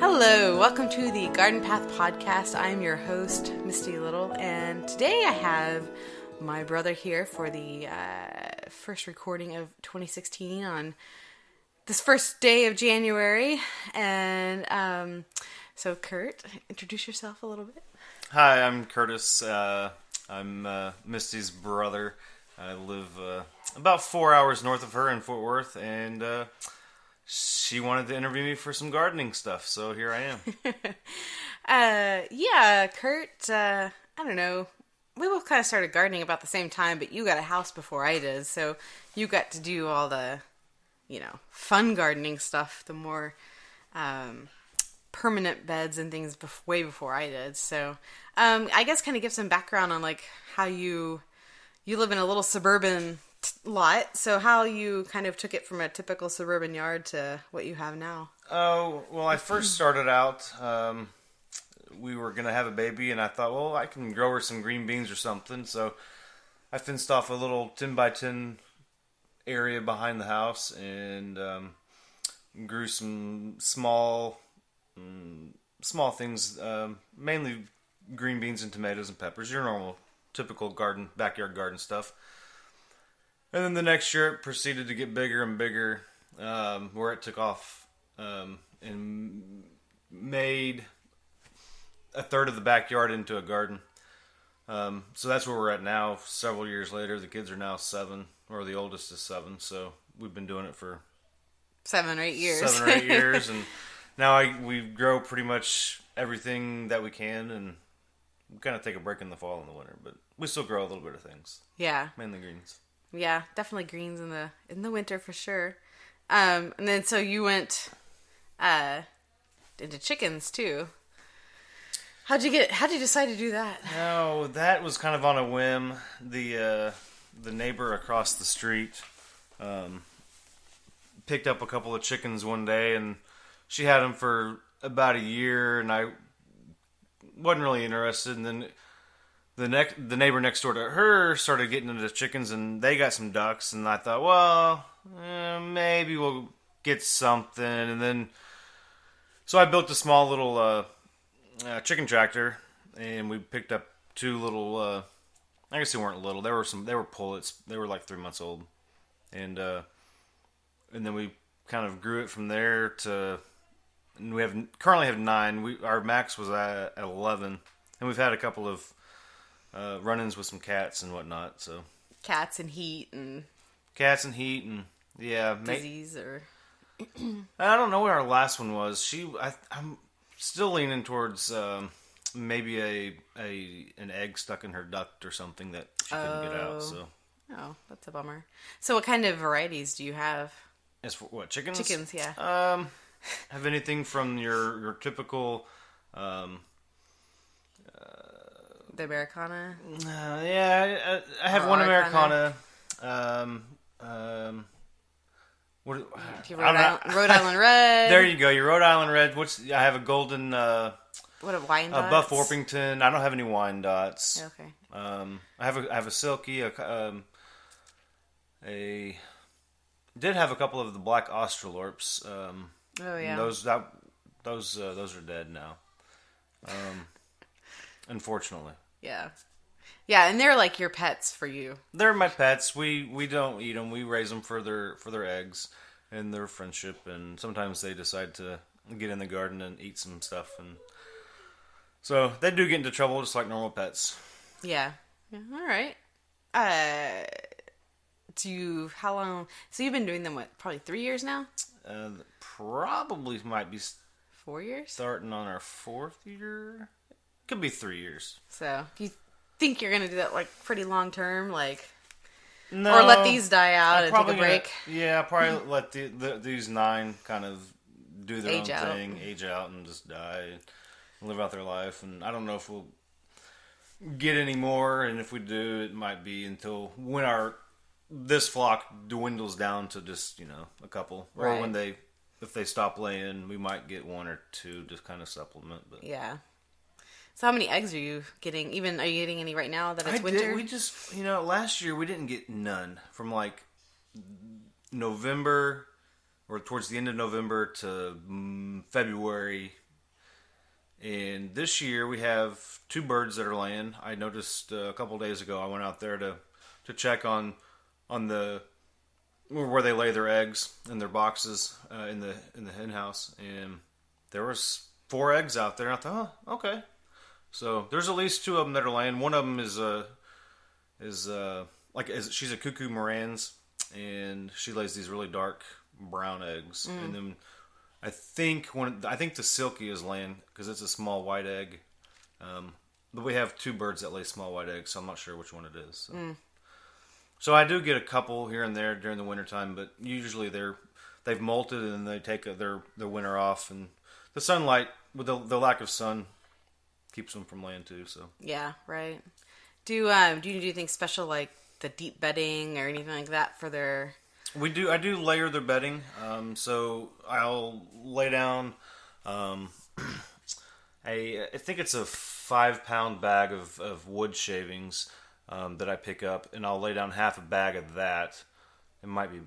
Hello, welcome to the Garden Path Podcast. I'm your host, Misty Little, and today I have my brother here for the first recording of 2016 on this first day of January. And so, Kurt, introduce yourself a little bit. Hi, I'm Curtis. I'm Misty's brother. I live about 4 hours north of her in Fort Worth, and she wanted to interview me for some gardening stuff, so here I am. Kurt, I don't know. We both kind of started gardening about the same time, but you got a house before I did, so you got to do all the, fun gardening stuff, the more permanent beds and things way before I did. So I guess kind of give some background on like how you live in a little suburban lot, so how you kind of took it from a typical suburban yard to what you have now. Oh, well, I first started out, we were going to have a baby, and I thought, well, I can grow her some green beans or something, so I fenced off a little 10 by 10 area behind the house, and grew some small things, mainly green beans and tomatoes and peppers, your normal, typical backyard garden stuff. And then the next year it proceeded to get bigger and bigger, where it took off and made a third of the backyard into a garden. So that's where we're at now. Several years later, the kids are now 7, or the oldest is 7. So we've been doing it for 7 or 8 years. 7 or 8 years, and now we grow pretty much everything that we can, and we kind of take a break in the fall and the winter, but we still grow a little bit of things. Yeah, mainly greens. Yeah, definitely greens in the winter for sure. And then so you went into chickens too. How'd you decide to do that? No, that was kind of on a whim. The neighbor across the street picked up a couple of chickens one day, and she had them for about a year, and I wasn't really interested. And then the neighbor next door to her started getting into chickens, and they got some ducks, and I thought, well, maybe we'll get something. And then, so I built a small little chicken tractor, and we picked up 2 little, I guess they weren't little, they were pullets, they were like 3 months old, and then we kind of grew it from there to, and we currently have 9. Our max was at 11, and we've had a couple of run-ins with some cats and whatnot. So cats and heat and yeah, disease or I don't know what our last one was. I'm still leaning towards maybe an egg stuck in her duct or something that she couldn't get out. So that's a bummer. So what kind of varieties do you have? As for what, chickens? Chickens, yeah. Have anything from your typical. The Americana? Yeah, I have one Americana. What? Rhode Island Red. There you go, your Rhode Island Red. I have a golden. What a wine dots? Buff Orpington. I don't have any wine dots. Okay. I have a silky. Did have a couple of the black Australorps. Oh yeah. Those are dead now. Unfortunately. Yeah. Yeah, and they're like your pets for you. They're my pets. We don't eat them. We raise them for their eggs and their friendship, and sometimes they decide to get in the garden and eat some stuff, and so they do get into trouble just like normal pets. Yeah. All right. How long? So you've been doing them probably 3 years now? Probably might be 4 years. Starting on our 4th year. Could be 3 years. So, do you think you're going to do that, like, pretty long term? Like, no. Or let these die out and take a break? Yeah, I'll probably let these 9 kind of do their own thing, age out, and just die, and live out their life. And I don't know if we'll get any more, and if we do, it might be until when this flock dwindles down to just, a couple. Right. Or if they stop laying, we might get 1 or 2 to kind of supplement. But yeah. So how many eggs are you getting? Are you getting any right now that it's winter? We just, last year we didn't get none from like November or towards the end of November to February. And this year we have 2 birds that are laying. I noticed a couple days ago. I went out there to check on the where they lay their eggs in their boxes in the hen house, and there was 4 eggs out there. I thought, oh, okay. So there's at least 2 of them that are laying. One of them she's a cuckoo Moran's, and she lays these really dark brown eggs. And then I think the silky is laying because it's a small white egg. But we have 2 birds that lay small white eggs, so I'm not sure which one it is. So I do get a couple here and there during the wintertime, but usually they've molted and they take their winter off, and the sunlight with the lack of sun keeps them from laying too. So yeah, right. Do you do anything special like the deep bedding or anything like that for their? I do layer their bedding. So I'll lay down. I think it's a 5-pound bag of wood shavings that I pick up, and I'll lay down half a bag of that. It might be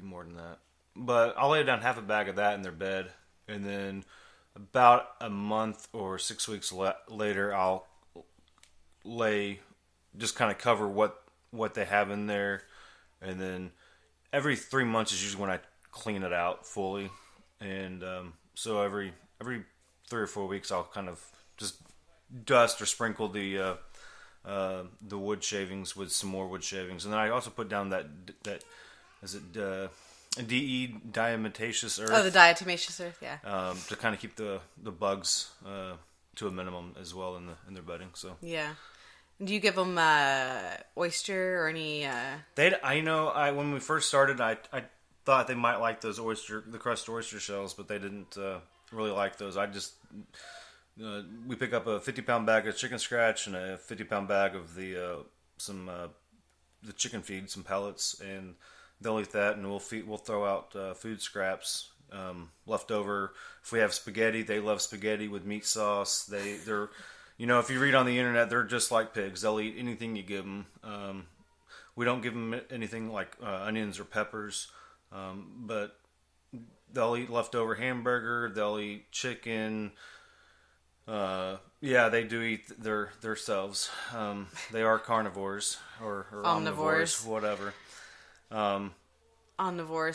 more than that, but I'll lay down half a bag of that in their bed, and then about a month or 6 weeks later, I'll just kind of cover what they have in there, and then every 3 months is usually when I clean it out fully, and so every 3 or 4 weeks I'll kind of just dust or sprinkle the wood shavings with some more wood shavings, and then I also put down that is it diatomaceous earth. Oh, the diatomaceous earth, yeah. To kind of keep the bugs to a minimum as well in their bedding. So yeah. Do you give them oyster or any? When we first started, I thought they might like the crushed oyster shells, but they didn't really like those. I just we pick up a 50-pound bag of chicken scratch and a 50-pound bag of the chicken feed, some pellets, and they'll eat that, and we'll throw out food scraps left over. If we have spaghetti, they love spaghetti with meat sauce. They're if you read on the internet, they're just like pigs. They'll eat anything you give them. We don't give them anything like onions or peppers, but they'll eat leftover hamburger. They'll eat chicken. They do eat themselves. They are carnivores or omnivores, whatever. Omnivore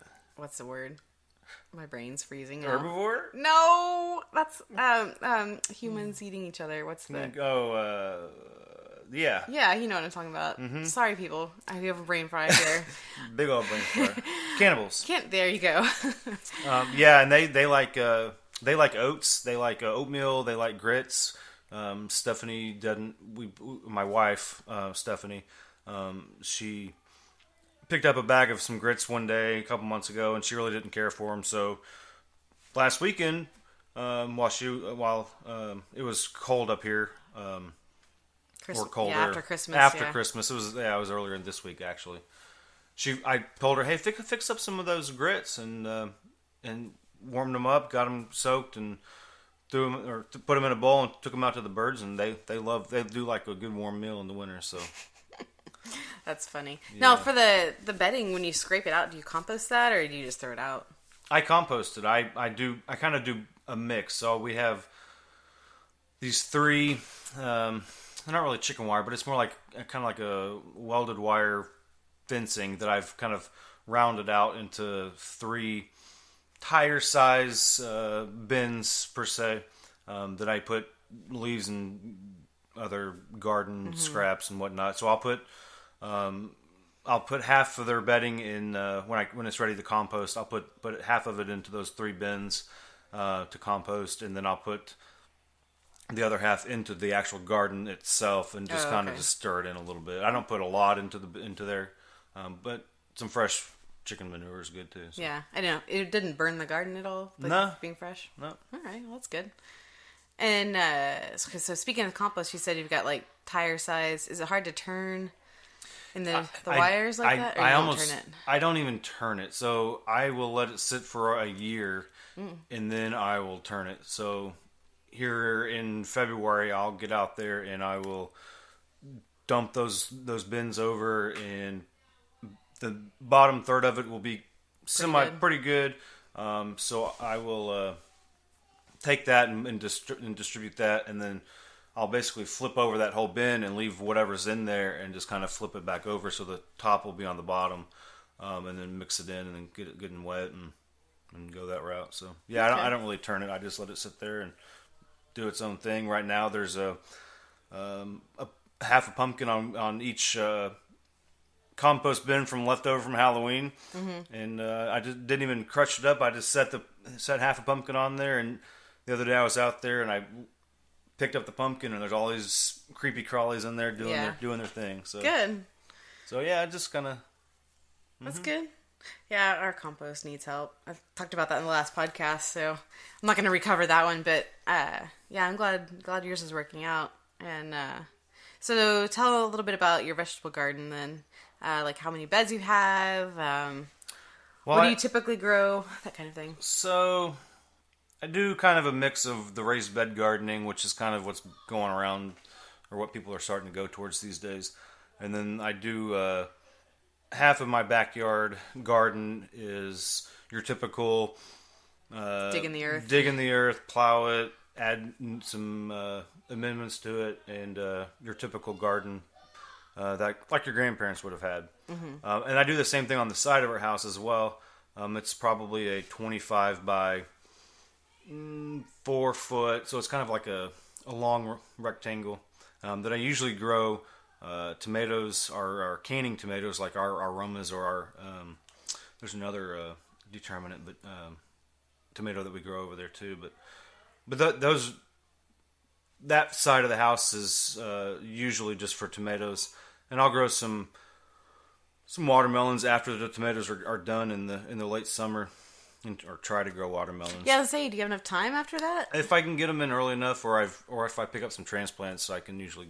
/ what's the word? My brain's freezing now. Herbivore? No, that's humans eating each other. What's the? Yeah. Yeah, you know what I'm talking about. Mm-hmm. Sorry, people. I do have a brain fry here. Big old brain fry. Cannibals. There you go. And they like oats. They like oatmeal. They like grits. Stephanie doesn't. My wife, Stephanie, she picked up a bag of some grits one day a couple months ago, and she really didn't care for them. So last weekend, while it was cold up here, or colder after Christmas. Christmas, it was earlier this week actually. I told her, hey, fix up some of those grits and warmed them up, got them soaked, and threw them or put them in a bowl and took them out to the birds, and they do like a good warm meal in the winter. So. That's funny. Yeah. Now, for the bedding, when you scrape it out, do you compost that or do you just throw it out? I compost it. I kind of do a mix. So we have these 3, they're not really chicken wire, but it's more like kind of like a welded wire fencing that I've kind of rounded out into 3 tire size bins per se, that I put leaves and other garden scraps and whatnot. So I'll put half of their bedding in when it's ready to compost. I'll put half of it into those 3 bins to compost, and then I'll put the other half into the actual garden itself, and just kind of just stir it in a little bit. I don't put a lot into there, but some fresh chicken manure is good too. So. Yeah, I know. It didn't burn the garden at all. No, being fresh. No. All right, well that's good. And so speaking of compost, you said you've got like tire size. Is it hard to turn in the wires like that? Or you don't turn it? I don't even turn it. So I will let it sit for a year, and then I will turn it. So here in February, I'll get out there and I will dump those bins over, and the bottom third of it will be pretty good. So I will take that and distribute that, and then I'll basically flip over that whole bin and leave whatever's in there, and just kind of flip it back over so the top will be on the bottom, and then mix it in and then get it good and wet and go that route. So yeah, Okay. I don't really turn it. I just let it sit there and do its own thing. Right now, there's a half a pumpkin on each compost bin from leftover from Halloween, and I just didn't even crush it up. I just set half a pumpkin on there, and the other day I was out there and I picked up the pumpkin, and there's all these creepy crawlies in there doing their thing. So Good. So yeah, just kind of. That's good. Yeah, our compost needs help. I've talked about that in the last podcast, so I'm not going to recover that one. But yeah, I'm glad yours is working out. And so tell a little bit about your vegetable garden then. Like how many beds you have. What do you typically grow? That kind of thing. So I do kind of a mix of the raised bed gardening, which is kind of what's going around, or what people are starting to go towards these days. And then I do half of my backyard garden is your typical Dig in the earth, plow it, add some amendments to it, and your typical garden that like your grandparents would have had. And I do the same thing on the side of our house as well. It's probably a 25 by 4 foot, so it's kind of like a long rectangle that I usually grow tomatoes, or canning tomatoes, like our aromas, or our there's another determinate, but tomato that we grow over there too. But that side of the house is usually just for tomatoes, and I'll grow some watermelons after the tomatoes are done in the late summer, or try to grow watermelons. Yeah, let's say, do you have enough time after that? If I can get them in early enough, or if I pick up some transplants, I can usually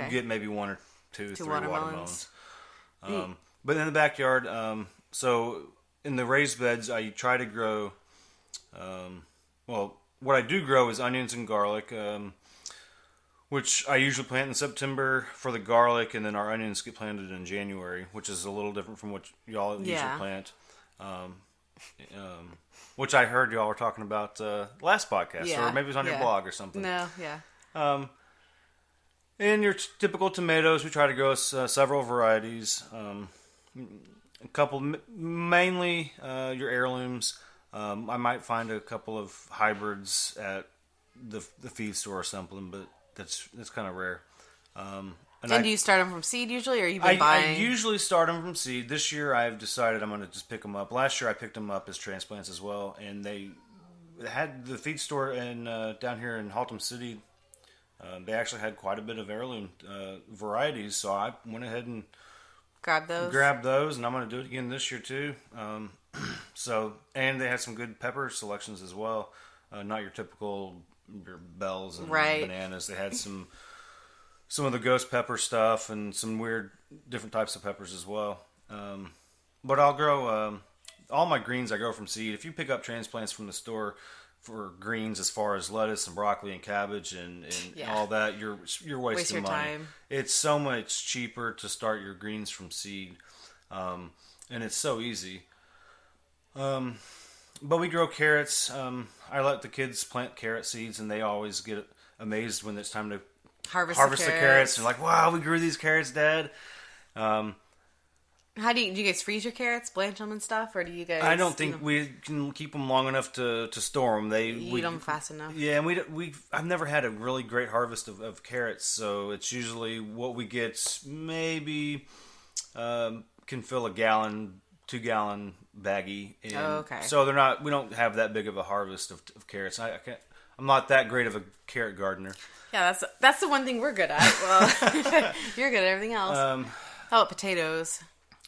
get maybe one or two, three watermelons. But in the backyard, so in the raised beds, I try to grow. What I do grow is onions and garlic, which I usually plant in September for the garlic, and then our onions get planted in January, which is a little different from what y'all usually plant. Which I heard y'all were talking about last podcast, or maybe it was on your blog or something. No, yeah. And your typical tomatoes, we try to grow several varieties. A couple, mainly your heirlooms. I might find a couple of hybrids at the feed store or something, but that's kind of rare. And do you start them from seed usually, or you've been buying? I usually start them from seed. This year I've decided I'm going to just pick them up. Last year I picked them up as transplants as well, and they had the feed store down here in Haltom City. They actually had quite a bit of heirloom varieties, so I went ahead and grabbed those, and I'm going to do it again this year too. And they had some good pepper selections as well. Not your typical your bells and bananas. They had some of the ghost pepper stuff and some weird different types of peppers as well. But I'll grow all my greens. I grow from seed. If you pick up transplants from the store for greens, as far as lettuce and broccoli and cabbage and all that, you're wasting money. Time. It's so much cheaper to start your greens from seed, and it's so easy. But we grow carrots. I let the kids plant carrot seeds, and they always get amazed when it's time to harvest the carrots. They're like, "Wow, we grew these carrots, Dad." How do you guys freeze your carrots, blanch them and stuff, or do you guys? I don't think we can keep them long enough to store them. We eat them fast enough. Yeah, and I've never had a really great harvest of carrots, so it's usually what we get maybe can fill a 2-gallon baggie. And okay. So we don't have that big of a harvest of carrots. I'm not that great of a carrot gardener. Yeah, that's the one thing we're good at. Well, you're good at everything else. How about potatoes?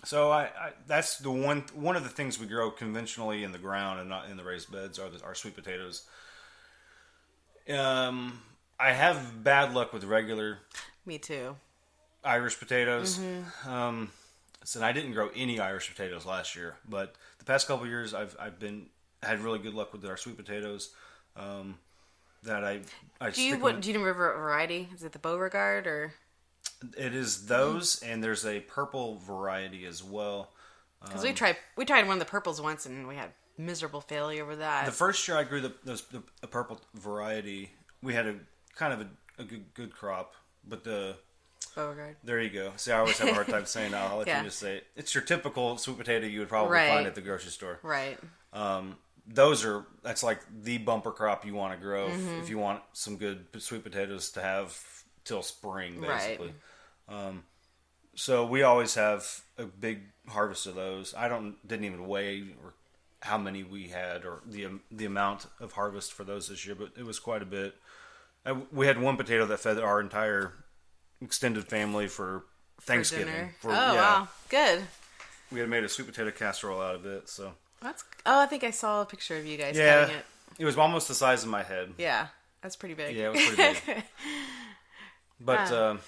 So that's the one of the things we grow conventionally in the ground and not in the raised beds are our sweet potatoes. I have bad luck with regular. Me too. Irish potatoes. Mm-hmm. So I didn't grow any Irish potatoes last year, but the past couple of years I've had really good luck with our sweet potatoes. Do you remember variety? Is it the Beauregard or? It is those, and there's a purple variety as well. Because we tried one of the purples once, and we had miserable failure with that. The first year I grew a purple variety, we had a good crop, but Beauregard. there you go. See, I always have a hard time saying that. I'll let you just say it. It's your typical sweet potato you would probably find at the grocery store. Right. That's like the bumper crop you want to grow if you want some good sweet potatoes to have till spring, basically. Right. So we always have a big harvest of those. Didn't even weigh or how many we had or the amount of harvest for those this year, but it was quite a bit. We had one potato that fed our entire extended family for Thanksgiving. Wow, good. We had made a sweet potato casserole out of it, so. I think I saw a picture of you guys cutting it. It was almost the size of my head. Yeah, that's pretty big. Yeah, it was pretty big. But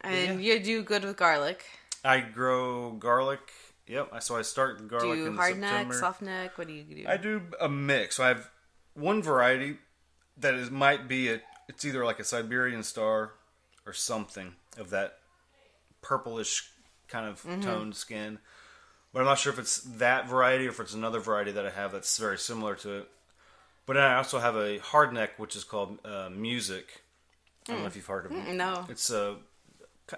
and you do good with garlic. I grow garlic. Yep. So I start garlic in hard September. neck, soft neck. What do you do? I do a mix. So I have one variety that might be it's either like a Siberian Star or something of that purplish kind of toned skin. But I'm not sure if it's that variety or if it's another variety that I have that's very similar to it. But then I also have a hardneck, which is called Music. I don't know if you've heard of it. No.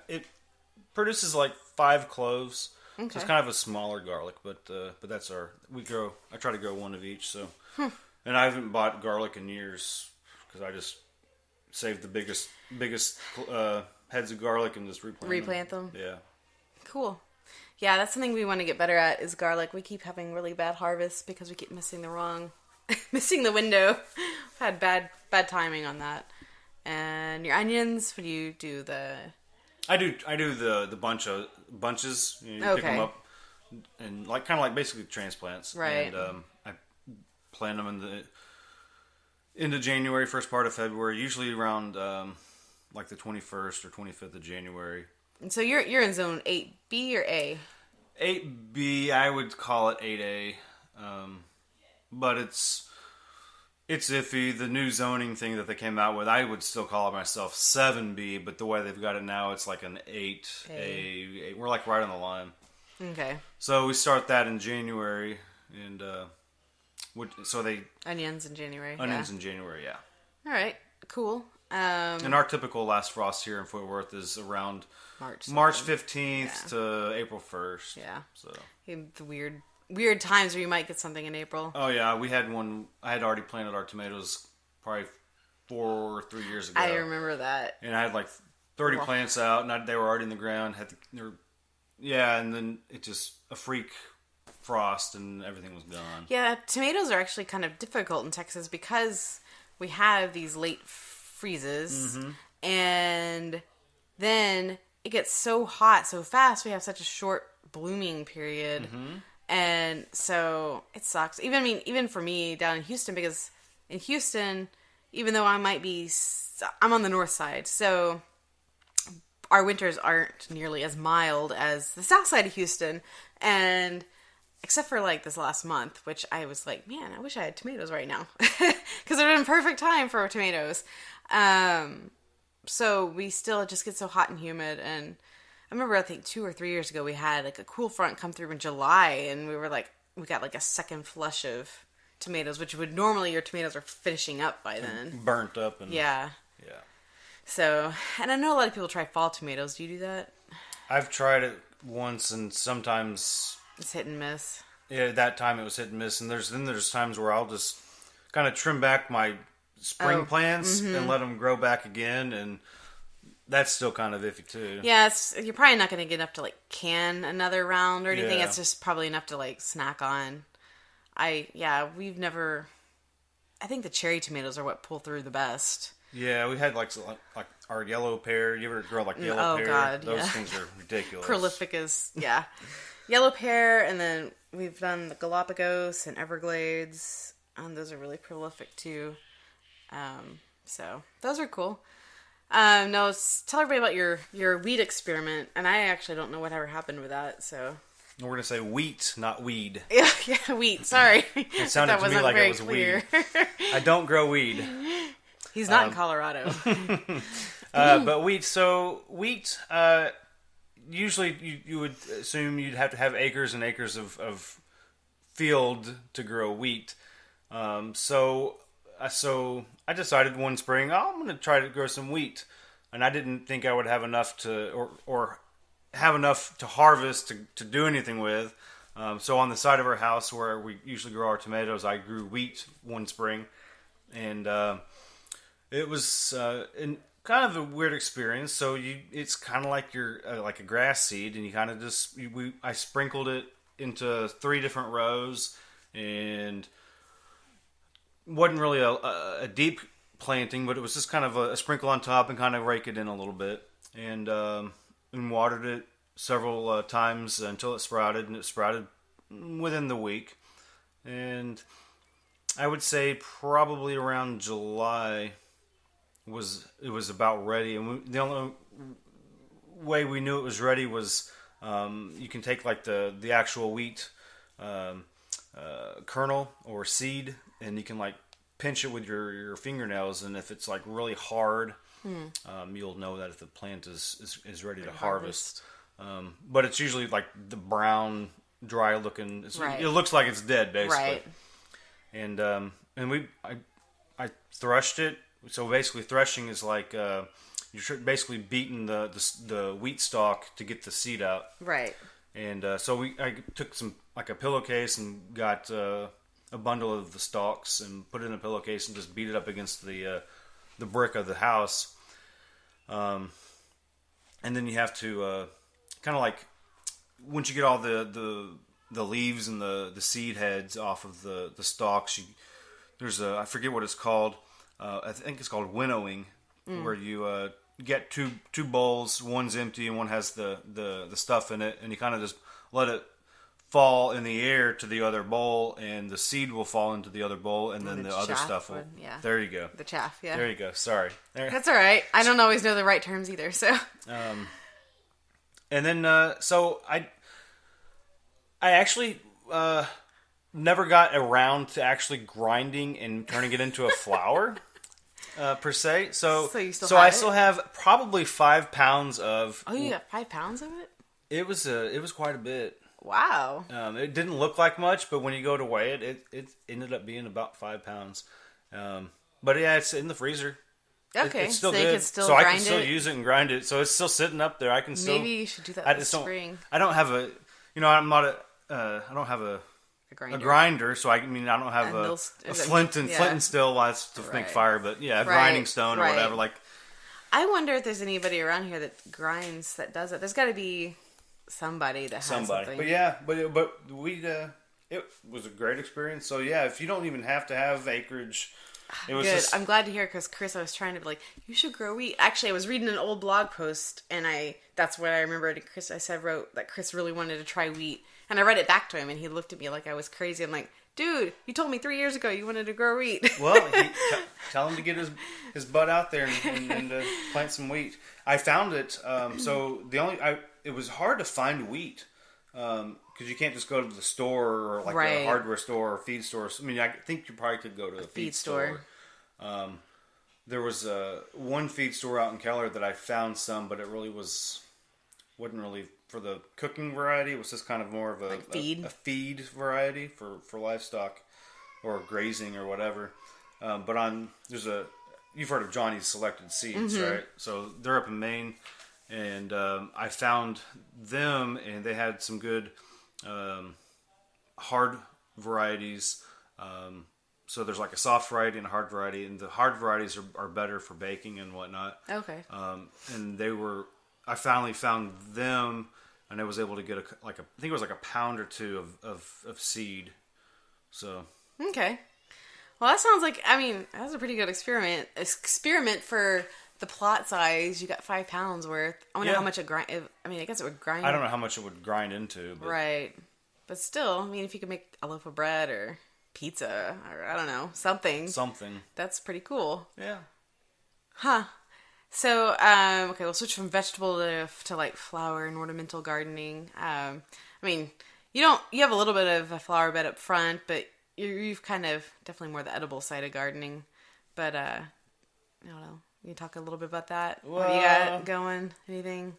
It produces like 5 cloves. Okay. So it's kind of a smaller garlic, but that's I try to grow one of each. So, and I haven't bought garlic in years because I just saved the biggest heads of garlic and just replant them. Yeah. Cool. Yeah, that's something we want to get better at is garlic. We keep having really bad harvests because we keep missing the window. We've had bad timing on that. And your onions, what do you do? I do the bunches. You pick them up and kind of like basically transplants. Right. And I plant them in the into January, first part of February, usually around like the 21st or 25th of January. And so you're in zone 8B or A? 8B, I would call it 8A. But it's iffy. The new zoning thing that they came out with, I would still call it myself 7B, but the way they've got it now, it's like an 8A. We're like right on the line. Okay. So we start that in January, and onions in January. Onions in January, yeah. All right, cool. And our typical last frost here in Fort Worth is around March 15th to April 1st. Yeah. So the weird times where you might get something in April. Oh yeah, we had one. I had already planted our tomatoes probably 4 or 3 years ago. I remember that. And I had like 30 plants out, and they were already in the ground. And then it just a freak frost, and everything was gone. Yeah, tomatoes are actually kind of difficult in Texas because we have these late freezes, and then it gets so hot so fast. We have such a short blooming period, and so it sucks. Even for me down in Houston, because in Houston, even though I'm on the north side, so our winters aren't nearly as mild as the south side of Houston, and except for like this last month, which I was like, man, I wish I had tomatoes right now because they're in perfect time for tomatoes. So we still just get so hot and humid. And I remember, I think 2 or 3 years ago, we had like a cool front come through in July, and we got like a second flush of tomatoes, which would normally your tomatoes are finishing up by then. Burnt up. And yeah. So, and I know a lot of people try fall tomatoes. Do you do that? I've tried it once, and sometimes it's hit and miss. Yeah, at that time it was hit and miss, and there's times where I'll just kind of trim back my spring plants and let them grow back again, and that's still kind of iffy too. Yeah, you're probably not going to get enough to like can another round or anything. It's just probably enough to like snack on. We've never. I think the cherry tomatoes are what pull through the best. Yeah, we had like our yellow pear. You ever grow like yellow pear? Oh God, those things are ridiculous. Prolific as yellow pear, and then we've done the Galapagos and Everglades. Those are really prolific too. So those are cool. No, tell everybody about your weed experiment. And I actually don't know whatever happened with that. So we're gonna say wheat, not weed. Yeah, wheat. Sorry, it sounded to me like it was clear. Weed. I don't grow weed. He's not in Colorado. But wheat. So wheat. Usually, you would assume you'd have to have acres and acres of field to grow wheat. So I decided one spring, I'm going to try to grow some wheat, and I didn't think I would have enough or have enough to harvest to do anything with. So on the side of our house where we usually grow our tomatoes, I grew wheat one spring, and it was kind of a weird experience. So it's kind of like like a grass seed, and you kind of I sprinkled it into 3 different rows, and wasn't really a deep planting, but it was just kind of a sprinkle on top and kind of rake it in a little bit, and watered it several times until it sprouted, and it sprouted within the week. And I would say probably around July it was about ready, and the only way we knew it was ready was you can take like the actual wheat kernel or seed, and you can like pinch it with your fingernails, and if it's like really hard, you'll know that if the plant is ready to harvest. But it's usually like the brown, dry looking. Right. It looks like it's dead, basically. Right. And I threshed it. So basically, threshing is like you're basically beating the wheat stalk to get the seed out. Right. And so I took a pillowcase and got a bundle of the stalks and put it in a pillowcase and just beat it up against the brick of the house. And then you have to kind of like, once you get all the leaves and the seed heads off of the stalks, there's I forget what it's called. I think it's called winnowing, where you get two bowls. One's empty and one has the stuff in it, and you kind of just let it fall in the air to the other bowl, and the seed will fall into the other bowl, and then the other stuff will. Yeah. There you go. The chaff. Yeah. There you go. Sorry. That's all right. I don't always know the right terms either. So. And then so I actually never got around to actually grinding and turning it into a flour. Per se, so you still so have I it? still have probably 5 pounds of. Oh, you got 5 pounds of it? It was quite a bit. Wow. It didn't look like much, but when you go to weigh it, it ended up being about 5 pounds. But yeah, it's in the freezer. Okay, it's still so good. you can still so grind I can still it? use it and grind it. So it's still sitting up there. I can still. Maybe you should do that this spring. I don't have a. I'm not I don't have a grinder, so I don't have a flint and steel lights to make fire, but yeah, a grinding stone or whatever. Like, I wonder if there's anybody around here that grinds that does it. There's got to be somebody that has something. But yeah, but we it was a great experience. So yeah, if you don't even have to have acreage, it was good. I'm glad to hear, because Chris, I was trying to be like, you should grow wheat. Actually, I was reading an old blog post, and that's what I remembered. Chris, wrote that Chris really wanted to try wheat. And I read it back to him, and he looked at me like I was crazy. I'm like, dude, you told me 3 years ago you wanted to grow wheat. Well, tell him to get his butt out there and plant some wheat. I found it. So it was hard to find wheat because you can't just go to the store or like a hardware store or feed store. I mean, I think you probably could go to a feed store. There was one feed store out in Keller that I found some, but it really wasn't really for the cooking variety. It was just kind of more of a feed variety for livestock or grazing or whatever. But you've heard of Johnny's Selected Seeds, right? So they're up in Maine, and I found them, and they had some good hard varieties. So there's like a soft variety and a hard variety, and the hard varieties are better for baking and whatnot. Okay. And I finally found them, and I was able to get I think it was like a pound or two of seed. So. Okay. Well, that sounds like, that was a pretty good experiment. Experiment for the plot size. You got 5 pounds worth. I wonder how much it grind. I guess it would grind. I don't know how much it would grind into. But. Right. But still, if you could make a loaf of bread or pizza or I don't know, something. That's pretty cool. Yeah. Huh. So, okay, we'll switch from vegetable to like flower and ornamental gardening. You have a little bit of a flower bed up front, but you've kind of definitely more the edible side of gardening. But, I don't know. You can talk a little bit about that? Well, what do you got going? Anything?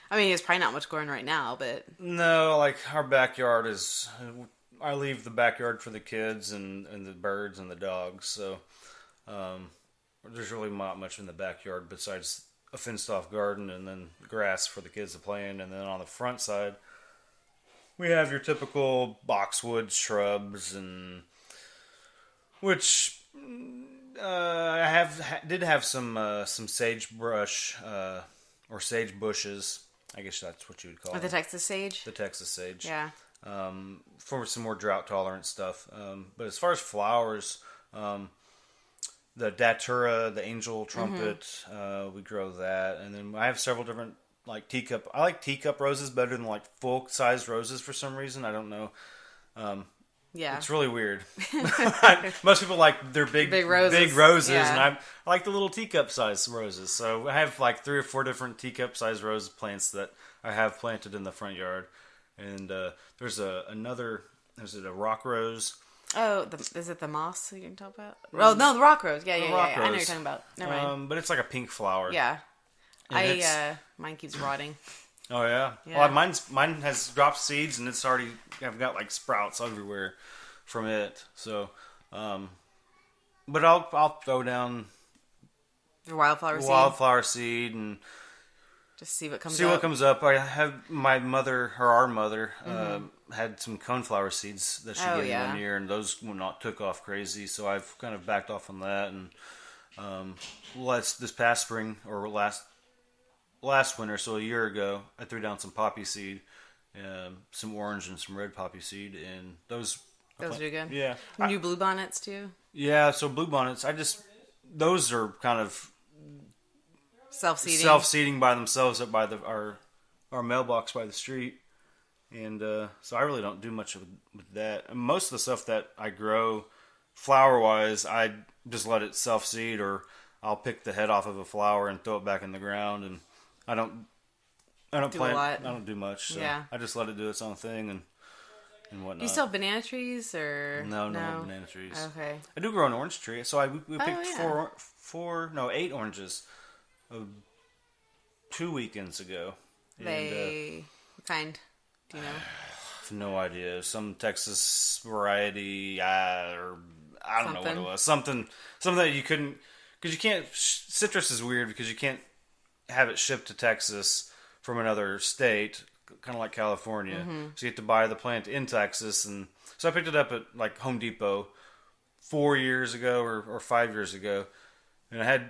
There's probably not much going right now, but... No, like our I leave the backyard for the kids and the birds and the dogs. So there's really not much in the backyard besides a fenced off garden and then grass for the kids to play in. And then on the front side, we have your typical boxwood shrubs, and which I did have some sagebrush or sage bushes. I guess that's what you would call Or it. the Texas sage? The Texas sage. Yeah. For some more drought tolerant stuff. But as far as flowers, the datura, the angel trumpet, we grow that, and then I have several different like teacup. I like teacup roses better than like full size roses for some reason. I don't know. Yeah. It's really weird. Most people like their big roses, yeah. and I like the little teacup size roses. So I have like 3 or 4 different teacup size rose plants that I have planted in the front yard. And there's another. Is it a rock rose? Oh, is it the moss that you can talk about? Oh no, the rock rose. Yeah. I know what you're talking about. Never mind. But it's like a pink flower. Yeah. Mine keeps rotting. Oh yeah. Yeah. Well, mine has dropped seeds, and I've got like sprouts everywhere from it. So, but I'll throw down The wildflower seed and just see what comes up. I have our mother had some coneflower seeds that she gave me one year, and those took off crazy. So I've kind of backed off on that, and this past spring or last winter, so a year ago, I threw down some poppy seed, some orange and some red poppy seed, and those do good. Yeah. New bluebonnets too. Yeah, so bluebonnets, those are kind of self-seeding by themselves up by our mailbox by the street, and so I really don't do much with that. And most of the stuff that I grow flower wise, I just let it self-seed, or I'll pick the head off of a flower and throw it back in the ground, and I don't plant. A lot. I don't do much. So yeah. I just let it do its own thing and whatnot. Do you still have banana trees or no banana trees? Okay. I do grow an orange tree, so we picked 8 oranges 2 weekends ago. What kind? Do you know? I have no idea. Some Texas variety, or I don't know what it was. Something that you couldn't, because you can't. Citrus is weird because you can't have it shipped to Texas from another state, kind of like California. Mm-hmm. So you have to buy the plant in Texas, and so I picked it up at like Home Depot 4 years ago or 5 years ago, and I had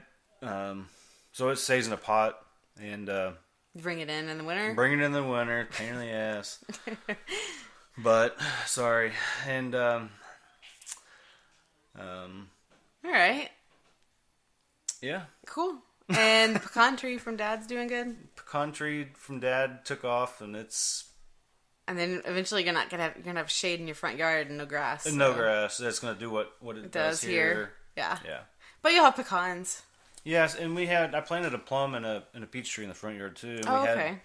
so it stays in a pot, and bring it in the winter. Pain in the ass. But sorry, and all right, yeah, cool. And the pecan tree from Dad's doing good. Pecan tree from Dad took off, and then eventually you're gonna have shade in your front yard and no grass. No grass. That's gonna do what it does here. Yeah. Yeah. But you'll have pecans. Yes, and I planted a plum and a peach tree in the front yard too. And okay.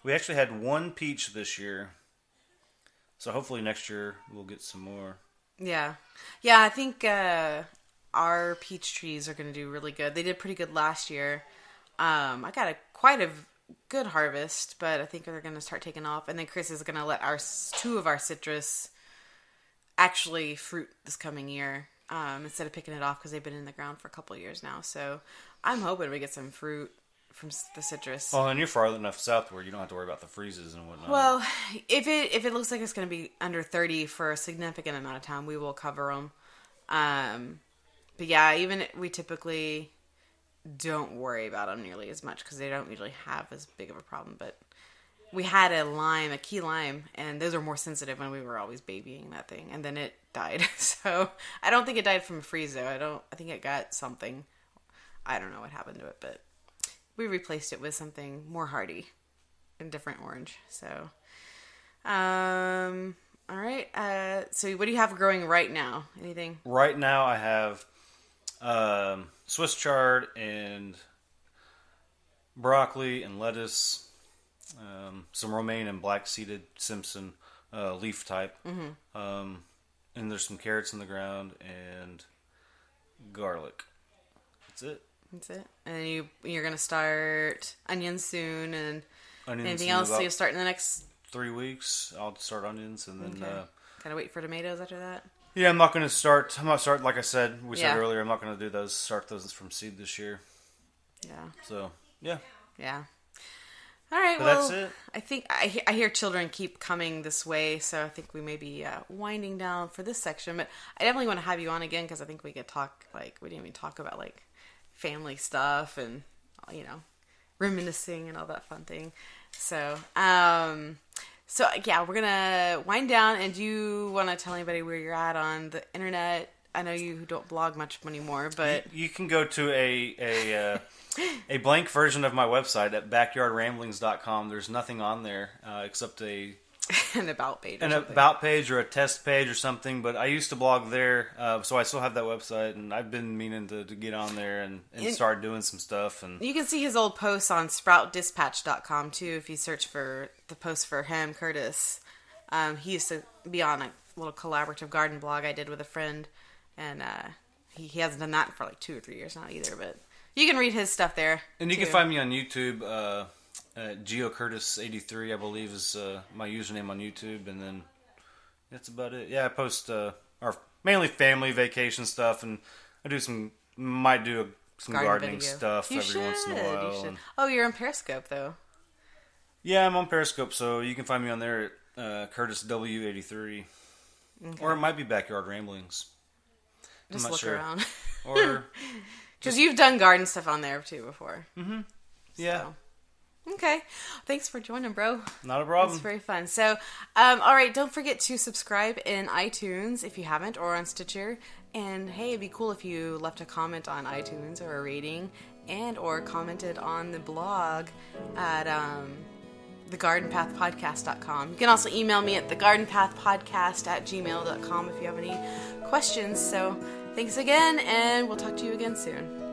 We actually had 1 peach this year, so hopefully next year we'll get some more. Yeah. Yeah, I think our peach trees are going to do really good. They did pretty good last year. I got quite a good harvest, but I think they're going to start taking off. And then Chris is going to let 2 of our citrus actually fruit this coming year instead of picking it off because they've been in the ground for a couple of years now. So I'm hoping we get some fruit from the citrus. Well, and you're far enough south where you don't have to worry about the freezes and whatnot. Well, if it looks like it's going to be under 30 for a significant amount of time, we will cover them. But yeah, we typically don't worry about them nearly as much because they don't usually have as big of a problem. But we had a key lime, and those are more sensitive when we were always babying that thing, and then it died. So I don't think it died from a freeze though. I think it got something. I don't know what happened to it, but we replaced it with something more hardy, a different orange. So, all right. So what do you have growing right now? Anything? Right now I have Swiss chard and broccoli and lettuce, some romaine and black seeded Simpson leaf type, and there's some carrots in the ground and garlic. That's it. And you're gonna start onions soon, and onions anything else you'll start in the next 3 weeks. I'll start onions, and then Gotta wait for tomatoes after that. Yeah, I'm not going to start. Like I said, said Yeah. earlier, I'm not going to start those from seed this year. Yeah. So, yeah. Yeah. All right, But well, that's it. I think I hear children keep coming this way, so I think we may be winding down for this section. But I definitely want to have you on again because I think we could talk, like, we didn't even talk about, like, family stuff and, you know, reminiscing and all that fun thing. So, yeah, we're going to wind down. And do you want to tell anybody where you're at on the internet? I know you don't blog much anymore, but... You can go to a blank version of my website at backyardramblings.com. There's nothing on there except an about page. About page or a test page or something. But I used to blog there, so I still have that website, and I've been meaning to get on there and start doing some stuff. And you can see his old posts on sproutdispatch.com too if you search for the post for him, Curtis. He used to be on a little collaborative garden blog I did with a friend, and he hasn't done that for like 2 or 3 years now either, but you can read his stuff there. And you can find me on YouTube. GeoCurtis83, I believe, is my username on YouTube, and then that's about it. Yeah, I post mainly family vacation stuff, and I do some gardening stuff every once in a while. Oh, you're on Periscope though. Yeah, I'm on Periscope, so you can find me on there at CurtisW83, or it might be Backyard Ramblings. Just I'm not look sure. around, Or because you've done garden stuff on there too before. Mm-hmm. Yeah. So. Okay. Thanks for joining, bro. Not a problem. It's very fun. So, all right, don't forget to subscribe in iTunes if you haven't, or on Stitcher. And hey, it'd be cool if you left a comment on iTunes or a rating, and or commented on the blog at thegardenpathpodcast.com. You can also email me at thegardenpathpodcast@gmail.com if you have any questions. So, thanks again, and we'll talk to you again soon.